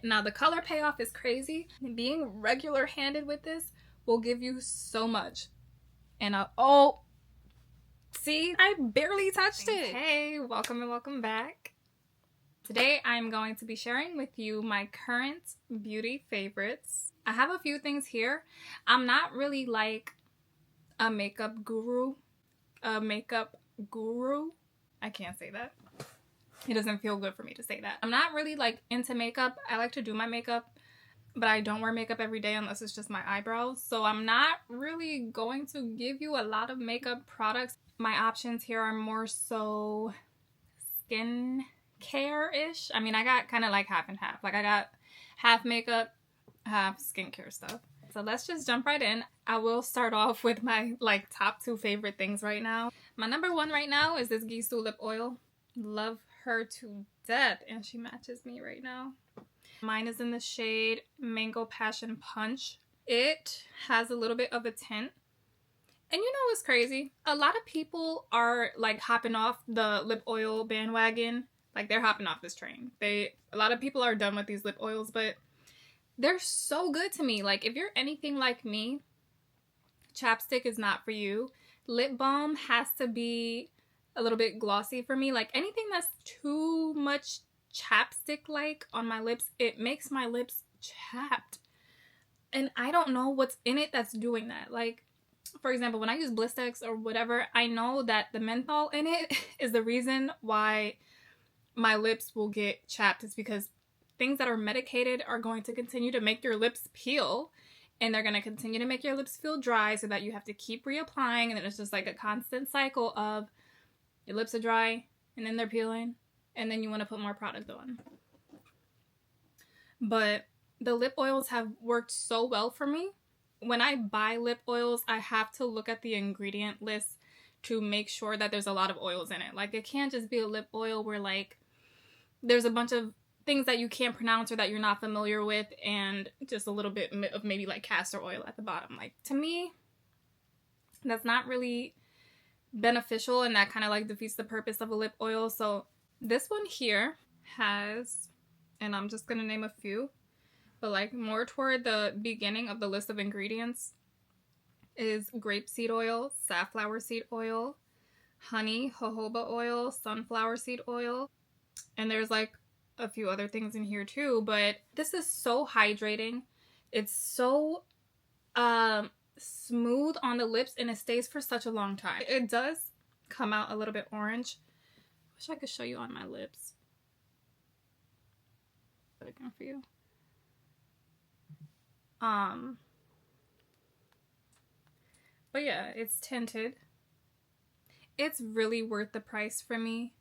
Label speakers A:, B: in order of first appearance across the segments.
A: Now the color payoff is crazy. Being regular handed with this will give you so much. And oh, see, I barely touched it. Hey, welcome and welcome back. Today I'm going to be sharing with you my current beauty favorites. I have a few things here. I'm not really like a makeup guru. I can't say that. It doesn't feel good for me to say that. I'm not really like into makeup. I like to do my makeup, but I don't wear makeup every day unless it's just my eyebrows. So I'm not really going to give you a lot of makeup products. My options here are more so skin care-ish. I mean, I got kind of like half and half. Like I got half makeup, half skincare stuff. So let's just jump right in. I will start off with my like top 2 favorite things right now. My number 1 right now is this Gisou lip oil. Love her to death, and she matches me right now. Mine is in the shade Mango Passion Punch. It has a little bit of a tint. And you know what's crazy? A lot of people are like hopping off the lip oil bandwagon. Like they're hopping off this train. A lot of people are done with these lip oils, but they're so good to me. Like if you're anything like me, chapstick is not for you. Lip balm has to be a little bit glossy for me. Like anything that's too much chapstick like on my lips, it makes my lips chapped. And I don't know what's in it that's doing that. Like, for example, when I use Blistex or whatever, I know that the menthol in it is the reason why my lips will get chapped. It's because things that are medicated are going to continue to make your lips peel, and they're going to continue to make your lips feel dry so that you have to keep reapplying, and then it's just like a constant cycle of your lips are dry and then they're peeling and then you want to put more product on. But the lip oils have worked so well for me. When I buy lip oils, I have to look at the ingredient list to make sure that there's a lot of oils in it. Like it can't just be a lip oil where like there's a bunch of things that you can't pronounce or that you're not familiar with and just a little bit of maybe like castor oil at the bottom. Like to me, that's not really beneficial, and that kind of like defeats the purpose of a lip oil. So this one here has, and I'm just gonna name a few, but like more toward the beginning of the list of ingredients is grapeseed oil, safflower seed oil, honey, jojoba oil, sunflower seed oil, and there's like a few other things in here too. But this is so hydrating. It's so smooth on the lips, and it stays for such a long time. It does come out a little bit orange. Wish I could show you on my lips. Put it again for you. But yeah, it's tinted. It's really worth the price for me.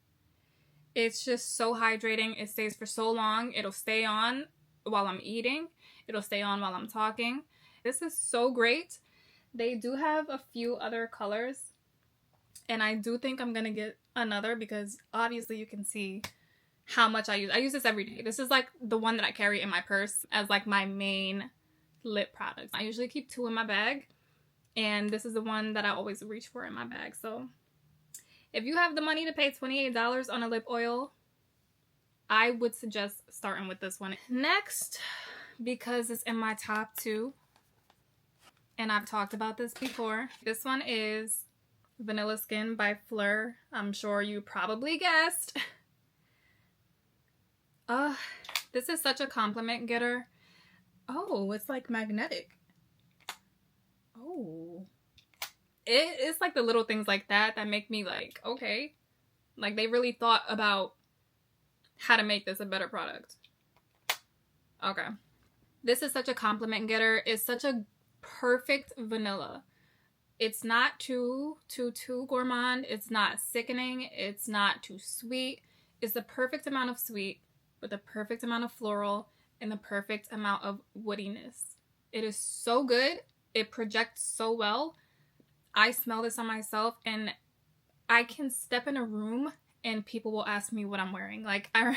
A: It's just so hydrating. It stays for so long. It'll stay on while I'm eating. It'll stay on while I'm talking. This is so great. They do have a few other colors, and I do think I'm gonna get another because obviously you can see how much I use. I use this every day. This is like the one that I carry in my purse as like my main lip product. I usually keep 2 in my bag, and this is the one that I always reach for in my bag. So if you have the money to pay $28 on a lip oil, I would suggest starting with this one. Next, because it's in my top 2, and I've talked about this before, this one is Vanilla Skin by Fleur. I'm sure you probably guessed. This is such a compliment getter. Oh, it's like magnetic. Oh. It's like the little things like that that make me like, okay. Like they really thought about how to make this a better product. Okay. This is such a compliment getter. It's such a perfect vanilla. It's not too gourmand. It's not sickening. It's not too sweet. It's the perfect amount of sweet with the perfect amount of floral and the perfect amount of woodiness. It is so good. It projects so well. I smell this on myself, and I can step in a room and people will ask me what I'm wearing. Like I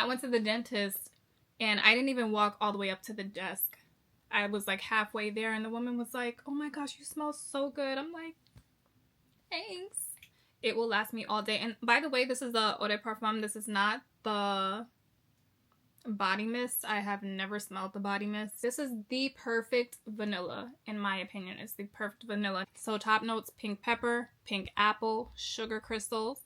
A: went to the dentist and I didn't even walk all the way up to the desk. I was like halfway there, and the woman was like, "Oh my gosh, you smell so good." I'm like, "Thanks." It will last me all day. And by the way, this is the eau de parfum. This is not the body mist. I have never smelled the body mist. This is the perfect vanilla, in my opinion. It's the perfect vanilla. So top notes, pink pepper, pink apple, sugar crystals.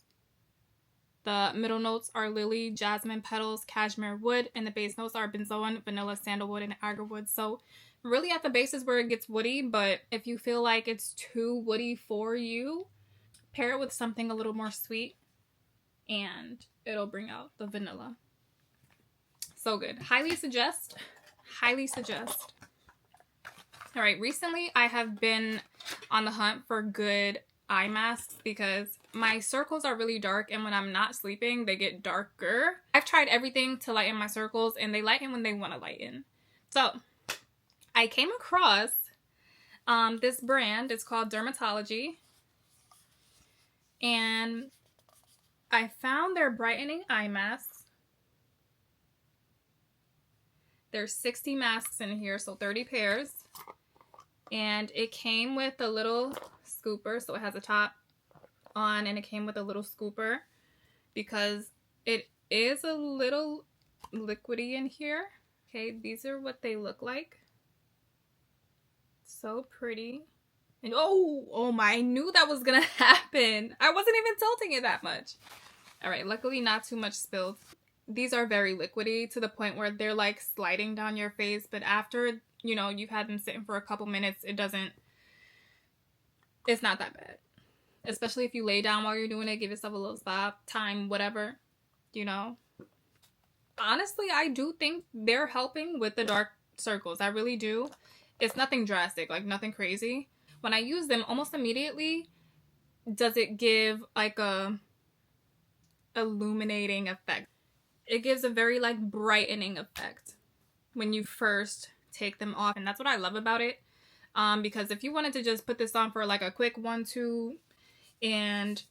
A: The middle notes are lily, jasmine petals, cashmere wood, and the base notes are benzoin, vanilla, sandalwood, and agarwood. So really at the base is where it gets woody, but if you feel like it's too woody for you, pair it with something a little more sweet and it'll bring out the vanilla. So good. Highly suggest. Highly suggest. All right, recently I have been on the hunt for good eye masks because my circles are really dark, and when I'm not sleeping, they get darker. I've tried everything to lighten my circles, and they lighten when they want to lighten. So I came across this brand. It's called Dermatology, and I found their brightening eye masks. There's 60 masks in here, so 30 pairs. And it came with a little scooper, so it has a top on, and it came with a little scooper because it is a little liquidy in here. Okay, these are what they look like. So pretty. And oh my, I knew that was gonna happen. I wasn't even tilting it that much. All right, luckily not too much spilled. These are very liquidy to the point where they're like sliding down your face, but after, you know, you've had them sitting for a couple minutes, it's not that bad. Especially if you lay down while you're doing it, give yourself a little stop, time, whatever, you know. Honestly, I do think they're helping with the dark circles. I really do. It's nothing drastic, like nothing crazy. When I use them, almost immediately does it give like a illuminating effect. It gives a very like brightening effect when you first take them off, and that's what I love about it. Because if you wanted to just put this on for like a quick 1-2 and,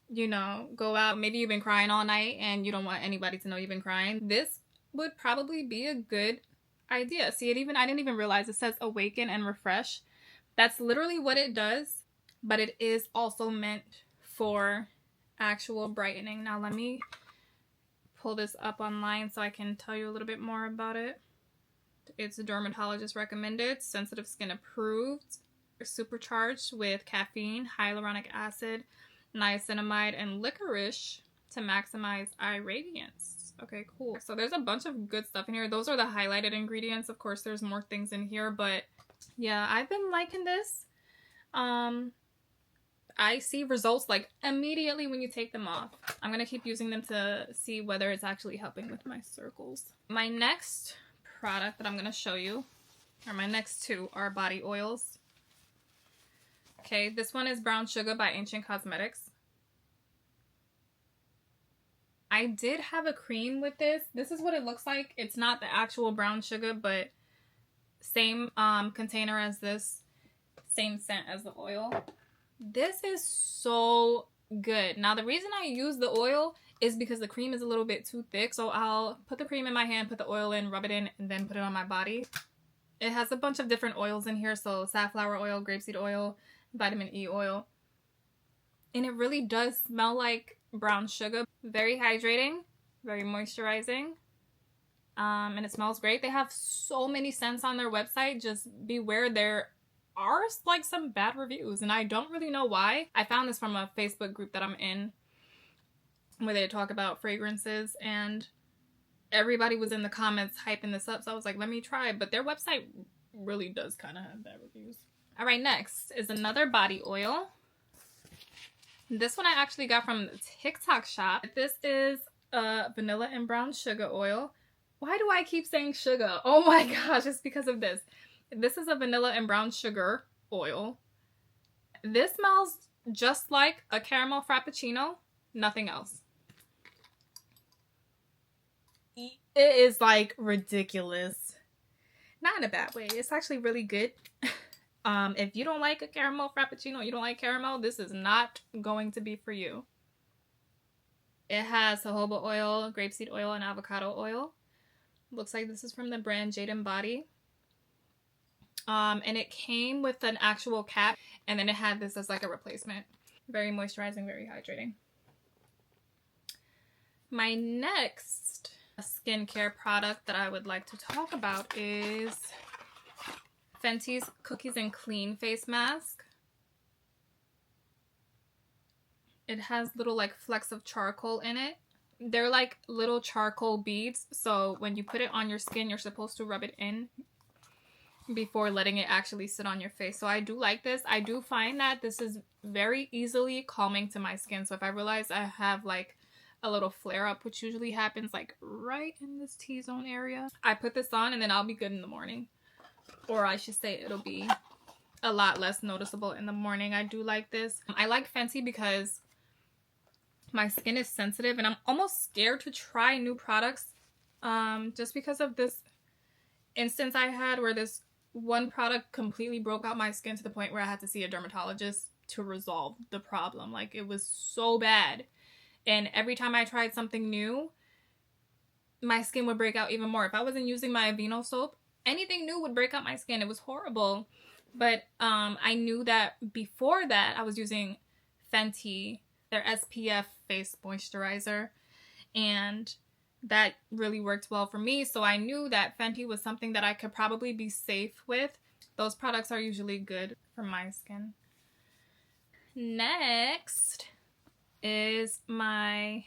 A: you know, go out, maybe you've been crying all night and you don't want anybody to know you've been crying, this would probably be a good idea. See, I didn't even realize it says awaken and refresh. That's literally what it does, but it is also meant for actual brightening. Now let me pull this up online so I can tell you a little bit more about it. It's a dermatologist recommended, sensitive skin approved, supercharged with caffeine, hyaluronic acid, niacinamide, and licorice to maximize eye radiance. Okay, cool. So there's a bunch of good stuff in here. Those are the highlighted ingredients. Of course, there's more things in here, but yeah, I've been liking this. I see results like immediately when you take them off. I'm gonna keep using them to see whether it's actually helping with my circles. My next product that I'm gonna show you, or my next two, are body oils. Okay, this one is Brown Sugar by Ancient Cosmetics. I did have a cream with this. This is what it looks like. It's not the actual brown sugar, but same container as this, same scent as the oil. This is so good. Now, the reason I use the oil is because the cream is a little bit too thick. So I'll put the cream in my hand, put the oil in, rub it in, and then put it on my body. It has a bunch of different oils in here. So safflower oil, grapeseed oil, vitamin E oil. And it really does smell like brown sugar. Very hydrating, very moisturizing. And it smells great. They have so many scents on their website. Just beware, there are like some bad reviews, and I don't really know why. I found this from a Facebook group that I'm in where they talk about fragrances, and everybody was in the comments hyping this up, so I was like, let me try. But their website really does kind of have bad reviews. All right, next is another body oil. This one I actually got from the TikTok shop. This is vanilla and brown sugar oil. Why do I keep saying sugar? Oh my gosh, it's because of this. This is a vanilla and brown sugar oil. This smells just like a caramel frappuccino, nothing else. It is like ridiculous. Not in a bad way. It's actually really good. If you don't like a caramel frappuccino, you don't like caramel, this is not going to be for you. It has jojoba oil, grapeseed oil, and avocado oil. Looks like this is from the brand Jade and Body. And it came with an actual cap, and then it had this as like a replacement. Very moisturizing, very hydrating. My next A skincare product that I would like to talk about is Fenty's Cookies and Clean face mask. It has little like flecks of charcoal in it. They're like little charcoal beads, so when you put it on your skin, you're supposed to rub it in before letting it actually sit on your face. So I do like this. I do find that this is very easily calming to my skin. So if I realize I have like a little flare up, which usually happens like right in this T-zone area, I put this on and then I'll be good in the morning. Or I should say it'll be a lot less noticeable in the morning. I do like this. I like Fenty because my skin is sensitive and I'm almost scared to try new products just because of this instance I had where this one product completely broke out my skin to the point where I had to see a dermatologist to resolve the problem. Like, it was so bad. And every time I tried something new, my skin would break out even more. If I wasn't using my Aveeno soap, anything new would break out my skin. It was horrible. But I knew that before that I was using Fenty, their SPF face moisturizer, and that really worked well for me. So I knew that Fenty was something that I could probably be safe with. Those products are usually good for my skin. Next is my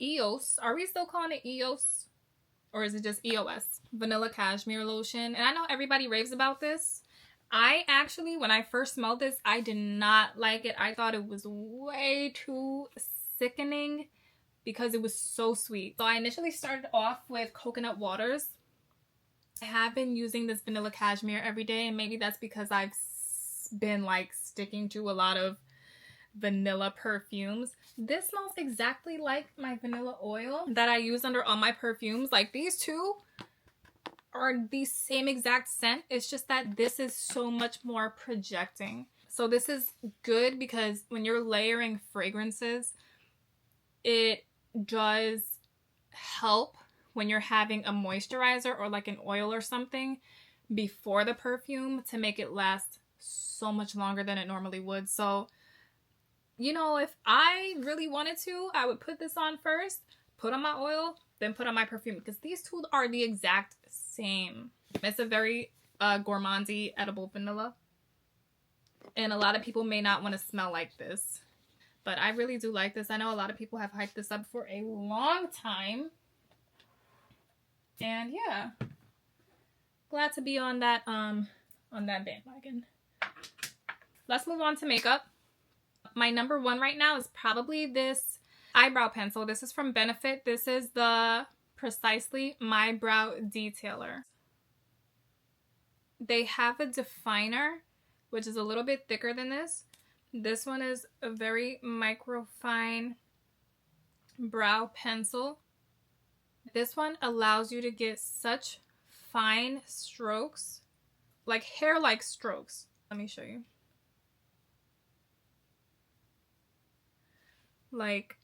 A: EOS. Are we still calling it EOS? Or is it just EOS? Vanilla Cashmere Lotion. And I know everybody raves about this. I actually, when I first smelled this, I did not like it. I thought it was way too sickening because it was so sweet. So I initially started off with coconut waters. I have been using this Vanilla Cashmere every day, and maybe that's because I've been like sticking to a lot of vanilla perfumes. This smells exactly like my vanilla oil that I use under all my perfumes. Like, these two are the same exact scent. It's just that this is so much more projecting. So this is good because when you're layering fragrances, it does help when you're having a moisturizer or like an oil or something before the perfume to make it last so much longer than it normally would. So, you know, if I really wanted to, I would put this on first, put on my oil, then put on my perfume, because these two are the exact same. It's a very gourmandy edible vanilla, and a lot of people may not want to smell like this, but I really do like this. I know a lot of people have hyped this up for a long time, and yeah, glad to be on that bandwagon. Let's move on to makeup. My number one right now is probably this eyebrow pencil. This is from Benefit. This is the Precisely My Brow Detailer. They have a definer, which is a little bit thicker than this. This one is a very microfine brow pencil. This one allows you to get such fine strokes, like hair-like strokes. Let me show you. Like,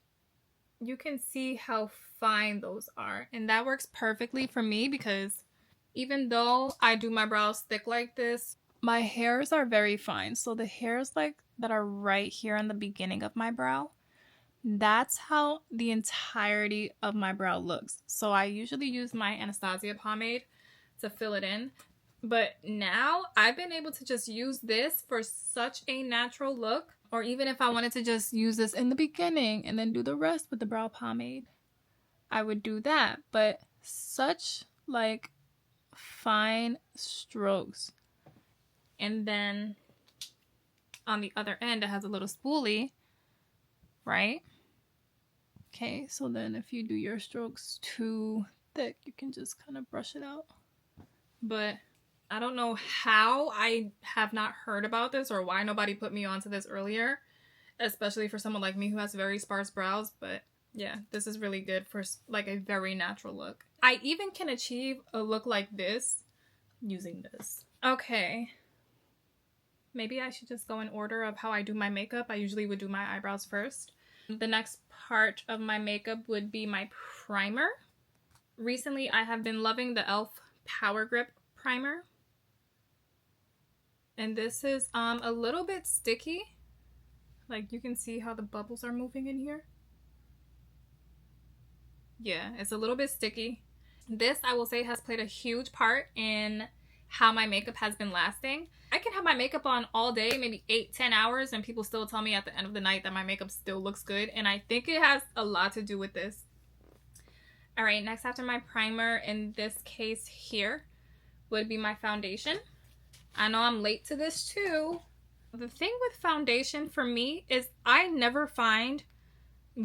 A: you can see how fine those are, and that works perfectly for me because even though I do my brows thick like this, my hairs are very fine. So the hairs like that are right here on the beginning of my brow, that's how the entirety of my brow looks. So I usually use my Anastasia pomade to fill it in, but now I've been able to just use this for such a natural look. Or even if I wanted to just use this in the beginning and then do the rest with the brow pomade, I would do that. But such like fine strokes. And then on the other end, it has a little spoolie, right? Okay, so then if you do your strokes too thick, you can just kind of brush it out. But I don't know how I have not heard about this or why nobody put me onto this earlier, especially for someone like me who has very sparse brows. But yeah, this is really good for like a very natural look. I even can achieve a look like this using this. Okay. Maybe I should just go in order of how I do my makeup. I usually would do my eyebrows first. The next part of my makeup would be my primer. Recently, I have been loving the e.l.f. Power Grip Primer. And this is a little bit sticky. Like, you can see how the bubbles are moving in here. Yeah, it's a little bit sticky. This, I will say, has played a huge part in how my makeup has been lasting. I can have my makeup on all day, maybe 8-10 hours, and people still tell me at the end of the night that my makeup still looks good. And I think it has a lot to do with this. All right, next after my primer, in this case here, would be my foundation. I know I'm late to this too. The thing with foundation for me is I never find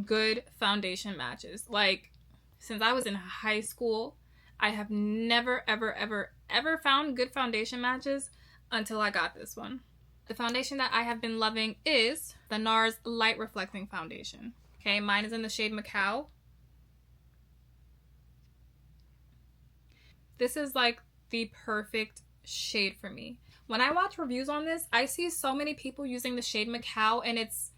A: good foundation matches. Like, since I was in high school, I have never, ever, ever, ever found good foundation matches until I got this one. The foundation that I have been loving is the NARS Light Reflecting Foundation. Okay, mine is in the shade Macao. This is like the perfect shade for me. When I watch reviews on this, I see so many people using the shade Macao, and it's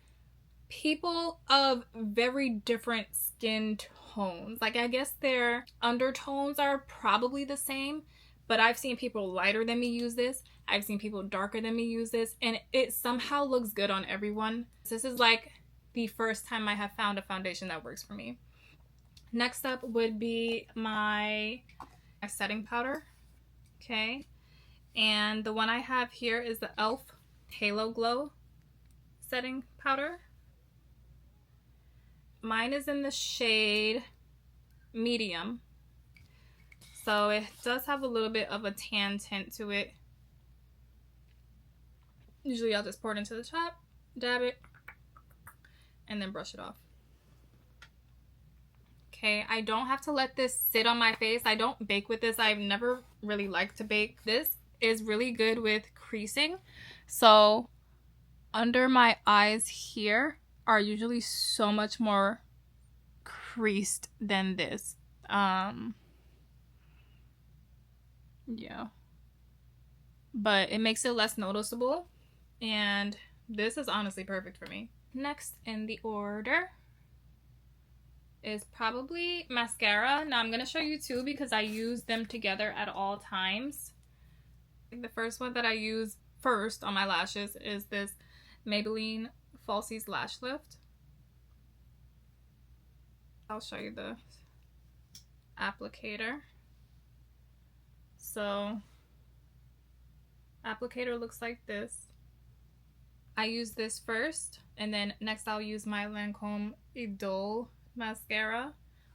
A: people of very different skin tones. Like, I guess their undertones are probably the same, but I've seen people lighter than me use this. I've seen people darker than me use this, and it somehow looks good on everyone. This is like the first time I have found a foundation that works for me. Next up would be my setting powder. Okay, and the one I have here is the e.l.f. Halo Glow setting powder. Mine is in the shade medium, so it does have a little bit of a tan tint to it. Usually I'll just pour it into the top, dab it, and then brush it off. Okay, I don't have to let this sit on my face. I don't bake with this. I've never really liked to bake. This is really good with creasing. So under my eyes here are usually so much more creased than this. Yeah. But it makes it less noticeable. And this is honestly perfect for me. Next in the order is probably mascara. Now I'm going to show you two because I use them together at all times. The first one that I use first on my lashes is this Maybelline Falsies Lash Lift. I'll show you the applicator. So, applicator looks like this. I use this first, and then next I'll use my Lancome Idole mascara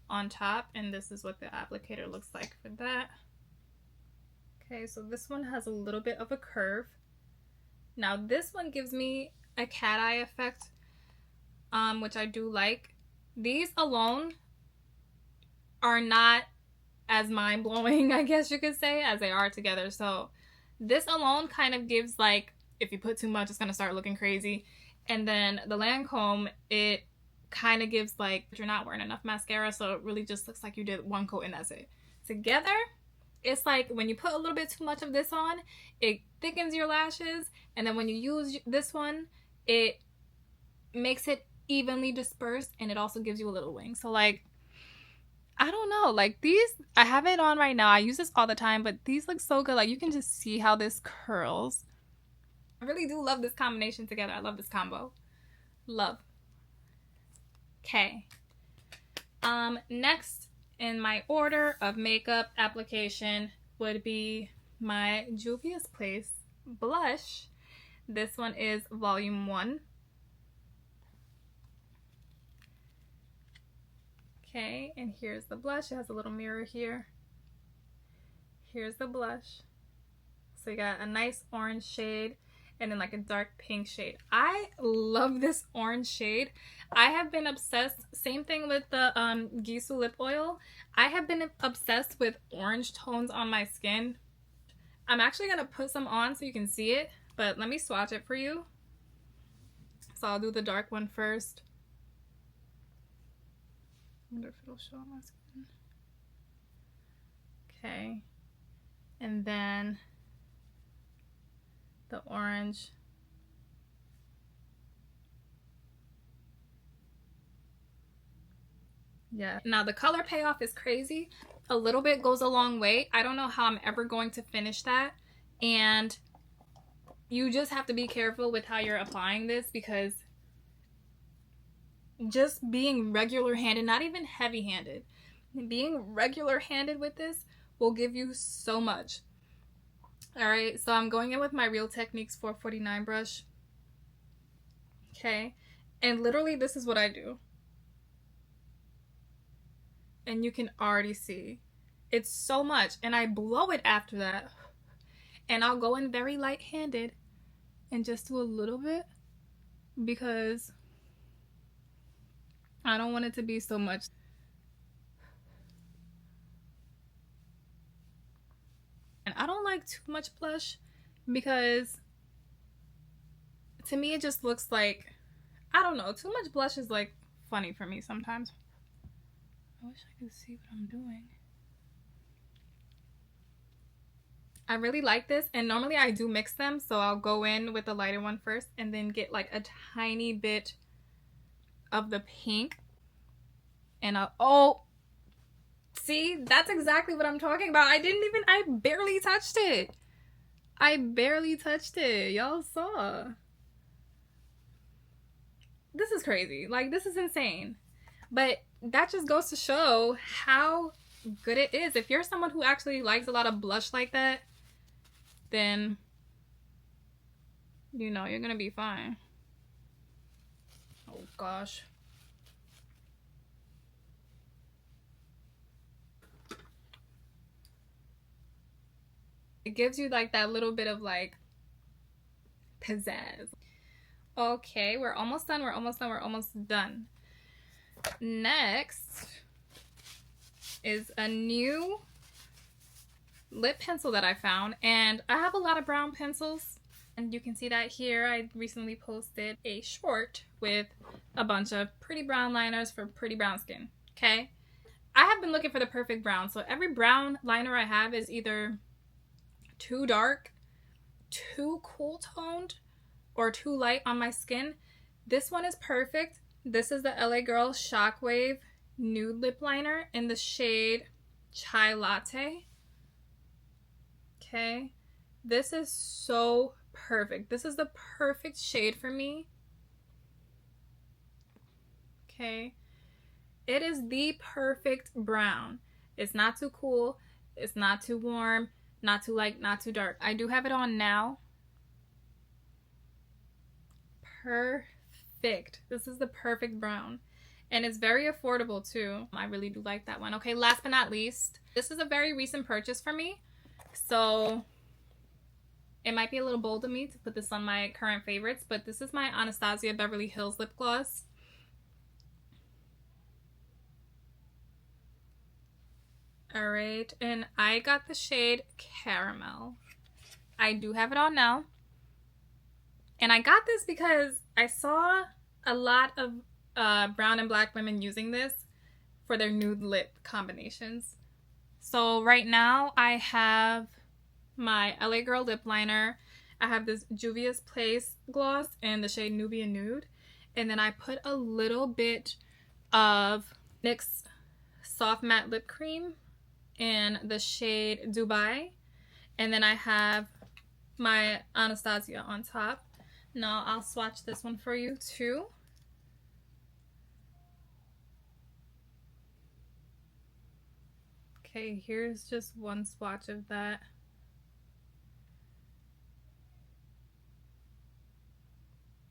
A: on top, and this is what the applicator looks like for that. Okay, so this one has a little bit of a curve. Now this one gives me a cat eye effect, which I do like. These alone are not as mind-blowing, I guess you could say, as they are together. So this alone kind of gives, like, if you put too much, it's gonna start looking crazy. And then the Lancome, it kind of gives, like, you're not wearing enough mascara, so it really just looks like you did one coat and that's it. Together, it's like when you put a little bit too much of this on, it thickens your lashes, and then when you use this one, it makes it evenly dispersed, and it also gives you a little wing. So, like, I don't know, like, these, I have it on right now. I use this all the time, but these look so good. Like, you can just see how this curls. I really do love this combination together. I love this combo. Love. Okay. Next in my order of makeup application would be my Juvia's Place blush. This one is Volume 1. Okay, and here's the blush. It has a little mirror here. Here's the blush. So you got a nice orange shade and then like a dark pink shade. I love this orange shade. I have been obsessed. Same thing with the Gisou lip oil. I have been obsessed with orange tones on my skin. I'm actually going to put some on so you can see it, but let me swatch it for you. So I'll do the dark one first. I wonder if it'll show on my skin. Okay. And then the orange. Yeah. Now the color payoff is crazy. A little bit goes a long way. I don't know how I'm ever going to finish that. And you just have to be careful with how you're applying this, because just being regular handed, not even heavy handed, being regular handed with this will give you so much. All right, so I'm going in with my Real Techniques 449 brush. Okay, and literally this is what I do. And you can already see it's so much, and I blow it after that. And I'll go in very light-handed and just do a little bit because I don't want it to be so much. And I don't like too much blush because to me it just looks like, I don't know, too much blush is like funny for me sometimes. I wish I could see what I'm doing. I really like this, and normally I do mix them, so I'll go in with the lighter one first and then get like a tiny bit of the pink, and oh, see, that's exactly what I'm talking about. I barely touched it. I barely touched it. Y'all saw. This is crazy. Like, this is insane. But that just goes to show how good it is. If you're someone who actually likes a lot of blush like that, then, you know, you're gonna be fine. Oh gosh. It gives you like that little bit of like pizzazz. Okay, we're almost done. We're almost done. We're almost done. Next is a new lip pencil that I found, and I have a lot of brown pencils, and you can see that here. I recently posted a short with a bunch of pretty brown liners for pretty brown skin. Okay, I have been looking for the perfect brown, so every brown liner I have is either too dark, too cool toned, or too light on my skin. This one is perfect. This is the LA Girl Shockwave Nude Lip Liner in the shade Chai Latte. Okay, this is so perfect. This is the perfect shade for me. Okay, it is the perfect brown. It's not too cool, it's not too warm, not too light, not too dark. I do have it on now. Perfect. This is the perfect brown, and it's very affordable too. I really do like that one. Okay, last but not least, this is a very recent purchase for me, so it might be a little bold of me to put this on my current favorites, but this is my Anastasia Beverly Hills lip gloss. All right, and I got the shade Caramel. I do have it on now. And I got this because I saw a lot of brown and black women using this for their nude lip combinations. So right now I have my LA Girl lip liner. I have this Juvia's Place gloss in the shade Nubia Nude. And then I put a little bit of NYX Soft Matte Lip Cream in the shade Dubai. And then I have my Anastasia on top. Now I'll swatch this one for you too. Okay, here's just one swatch of that.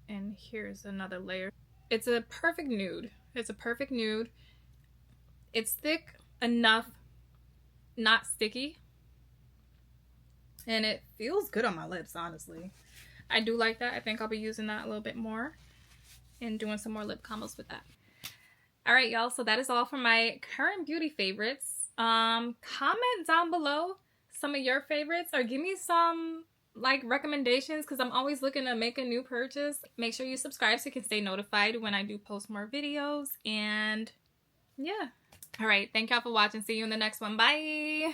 A: And here's another layer. It's a perfect nude. It's a perfect nude. It's thick enough, not sticky. And it feels good on my lips, honestly. I do like that. I think I'll be using that a little bit more and doing some more lip combos with that. All right, y'all. So that is all for my current beauty favorites. Comment down below some of your favorites, or give me some like recommendations, because I'm always looking to make a new purchase. Make sure you subscribe so you can stay notified when I do post more videos. And yeah. All right. Thank y'all for watching. See you in the next one. Bye.